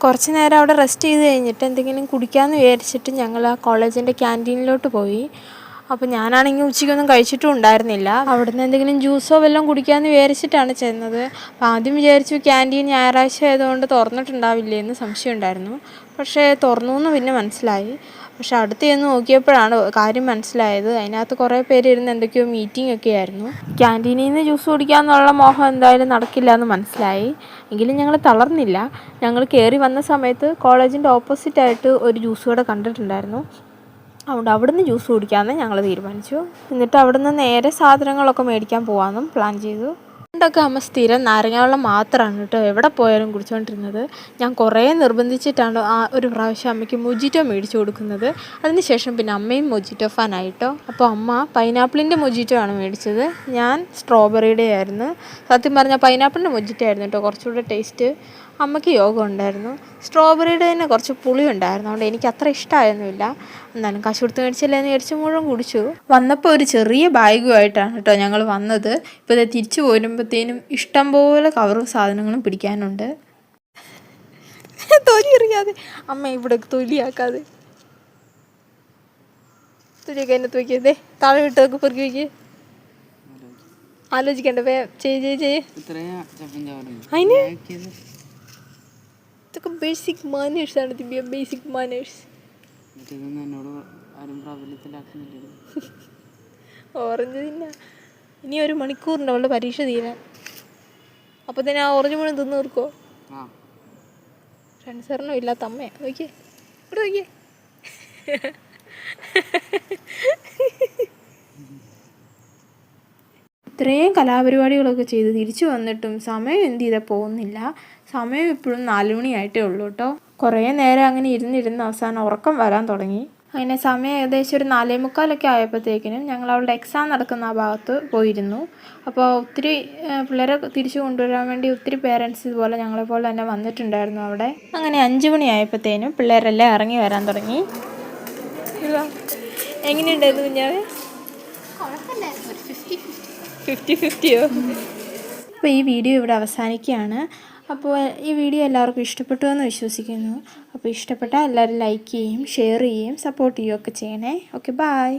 കുറച്ച് നേരം അവിടെ റെസ്റ്റ് ചെയ്ത് കഴിഞ്ഞിട്ട് എന്തെങ്കിലും കുടിക്കാമെന്ന് വിചാരിച്ചിട്ട് ഞങ്ങൾ ആ കോളേജിൻ്റെ ക്യാൻറ്റീനിലോട്ട് പോയി. അപ്പോൾ ഞാനാണെങ്കിൽ ഉച്ചയ്ക്കൊന്നും കഴിച്ചിട്ടും ഉണ്ടായിരുന്നില്ല. അവിടുന്ന് എന്തെങ്കിലും ജ്യൂസോ വല്ലതും കുടിക്കാമെന്ന് വിചാരിച്ചിട്ടാണ് ചെന്നത്. അപ്പോൾ ആദ്യം വിചാരിച്ചു ക്യാൻറ്റീൻ ഞായറാഴ്ച ആയതുകൊണ്ട് തുറന്നിട്ടുണ്ടാവില്ലേ എന്ന് സംശയം ഉണ്ടായിരുന്നു. പക്ഷേ തുറന്നു എന്ന് പിന്നെ മനസ്സിലായി. പക്ഷെ അടുത്ത് ചെന്ന് നോക്കിയപ്പോഴാണ് കാര്യം മനസ്സിലായത്. അതിനകത്ത് കുറേ പേര് ഇരുന്ന് എന്തൊക്കെയോ മീറ്റിംഗ് ഒക്കെ ആയിരുന്നു. ക്യാൻറ്റീനിൽ നിന്ന് ജ്യൂസ് കുടിക്കാമെന്നുള്ള മോഹം എന്തായാലും നടക്കില്ല എന്ന് മനസ്സിലായി. എങ്കിലും ഞങ്ങൾ തളർന്നില്ല. ഞങ്ങൾ കയറി വന്ന സമയത്ത് കോളേജിൻ്റെ ഓപ്പോസിറ്റായിട്ട് ഒരു ജ്യൂസ് കട കണ്ടിട്ടുണ്ടായിരുന്നു. അതുകൊണ്ട് അവിടുന്ന് ജ്യൂസ് കുടിക്കാമെന്ന് ഞങ്ങൾ തീരുമാനിച്ചു. എന്നിട്ട് അവിടുന്ന് നേരെ സാധനങ്ങളൊക്കെ മേടിക്കാൻ പോകാമെന്നും പ്ലാൻ ചെയ്തു. പണ്ടൊക്കെ അമ്മ സ്ഥിരം നാരങ്ങ വെള്ളം മാത്രമാണ് കേട്ടോ എവിടെ പോയാലും കുടിച്ചുകൊണ്ടിരുന്നത്. ഞാൻ കുറേ നിർബന്ധിച്ചിട്ടാണ് ആ ഒരു പ്രാവശ്യം അമ്മയ്ക്ക് മൊജിറ്റോ മേടിച്ചു കൊടുക്കുന്നത്. അതിനുശേഷം പിന്നെ അമ്മയും മൊജിറ്റോ ഫാനായിട്ടോ. അപ്പോൾ അമ്മ പൈനാപ്പിളിൻ്റെ മൊജിറ്റോ ആണ് മേടിച്ചത്, ഞാൻ സ്ട്രോബെറിയുടെ ആയിരുന്നു. സത്യം പറഞ്ഞാൽ പൈനാപ്പിളിൻ്റെ മൊജിറ്റോ ആയിരുന്നു കേട്ടോ കുറച്ചുകൂടെ ടേസ്റ്റ്. അമ്മയ്ക്ക് യോഗം ഉണ്ടായിരുന്നു. സ്ട്രോബെറിയുടെ തന്നെ കുറച്ച് പുളി ഉണ്ടായിരുന്നു, അതുകൊണ്ട് എനിക്ക് അത്ര ഇഷ്ടമായിരുന്നില്ല. എന്നാലും കാശ് കൊടുത്ത് മേടിച്ചില്ലേ എന്ന് മേടിച്ച് മുഴുവൻ കുടിച്ചു. വന്നപ്പോൾ ഒരു ചെറിയ ബാഗുമായിട്ടാണ് കേട്ടോ ഞങ്ങൾ വന്നത്. ഇപ്പോൾ ഇത് തിരിച്ചു പോരുമ്പോഴത്തേനും ഇഷ്ടംപോലെ കവറും സാധനങ്ങളും പിടിക്കാനുണ്ട്. തൊലി എറിയാതെ അമ്മ ഇവിടെ തൊലിയാക്കാതെ, തൊലിയൊക്കെ അതിനകത്ത് വയ്ക്കതേ താഴെ വിട്ടതൊക്കെ പെറുക്കി വയ്ക്കുക. ആലോചിക്കണ്ട, ചെയ്യേ അതിന് ഇതൊക്കെ ബേസിക് മാനേഴ്സാണ് ദിവ്യ, ബേസിക് മാനേഴ്സ്. ഓറഞ്ച് തിന്നാ ഇനി 1 മണിക്കൂറുണ്ട് അവളുടെ പരീക്ഷ തീരാൻ. അപ്പോൾ തന്നെ ആ ഓറഞ്ച് മുഴുവൻ തിന്ന് തീർക്കോ? ഫ്രണ്ട്സറിനും ഇല്ലാത്ത അമ്മയെ നോക്കിയേ, ഇവിടെ നോക്കിയേ. ഇത്രയും കലാപരിപാടികളൊക്കെ ചെയ്ത് തിരിച്ചു വന്നിട്ടും സമയം എന്ത് ചെയ്താൽ പോകുന്നില്ല. സമയം ഇപ്പോഴും 4 മണിയായിട്ടേ ഉള്ളൂ കേട്ടോ. കുറേ നേരം അങ്ങനെ ഇരുന്നിരുന്ന് അവസാനം ഉറക്കം വരാൻ തുടങ്ങി. അങ്ങനെ സമയം ഏകദേശം ഒരു 4:45 ആയപ്പോഴത്തേക്കിനും ഞങ്ങൾ അവളുടെ എക്സാം നടക്കുന്ന ആ ഭാഗത്ത് പോയിരുന്നു. അപ്പോൾ ഒത്തിരി പിള്ളേരെ തിരിച്ചു കൊണ്ടുവരാൻ വേണ്ടി ഒത്തിരി പേരൻസ് ഇതുപോലെ ഞങ്ങളെപ്പോലെ തന്നെ വന്നിട്ടുണ്ടായിരുന്നു അവിടെ. അങ്ങനെ 5 മണിയായപ്പോഴത്തേനും പിള്ളേരെല്ലാം ഇറങ്ങി വരാൻ തുടങ്ങി. എങ്ങനെയുണ്ടായിരുന്നു കുഞ്ഞാവേ? 50-50യോ? അപ്പോൾ ഈ വീഡിയോ ഇവിടെ അവസാനിക്കുകയാണ്. അപ്പോൾ ഈ വീഡിയോ എല്ലാവർക്കും ഇഷ്ടപ്പെട്ടു എന്ന് വിശ്വസിക്കുന്നു. അപ്പോൾ ഇഷ്ടപ്പെട്ടാൽ എല്ലാവരും ലൈക്ക് ചെയ്യുകയും ഷെയർ ചെയ്യുകയും സപ്പോർട്ട് ചെയ്യുകയൊക്കെ ചെയ്യണേ. Okay, by.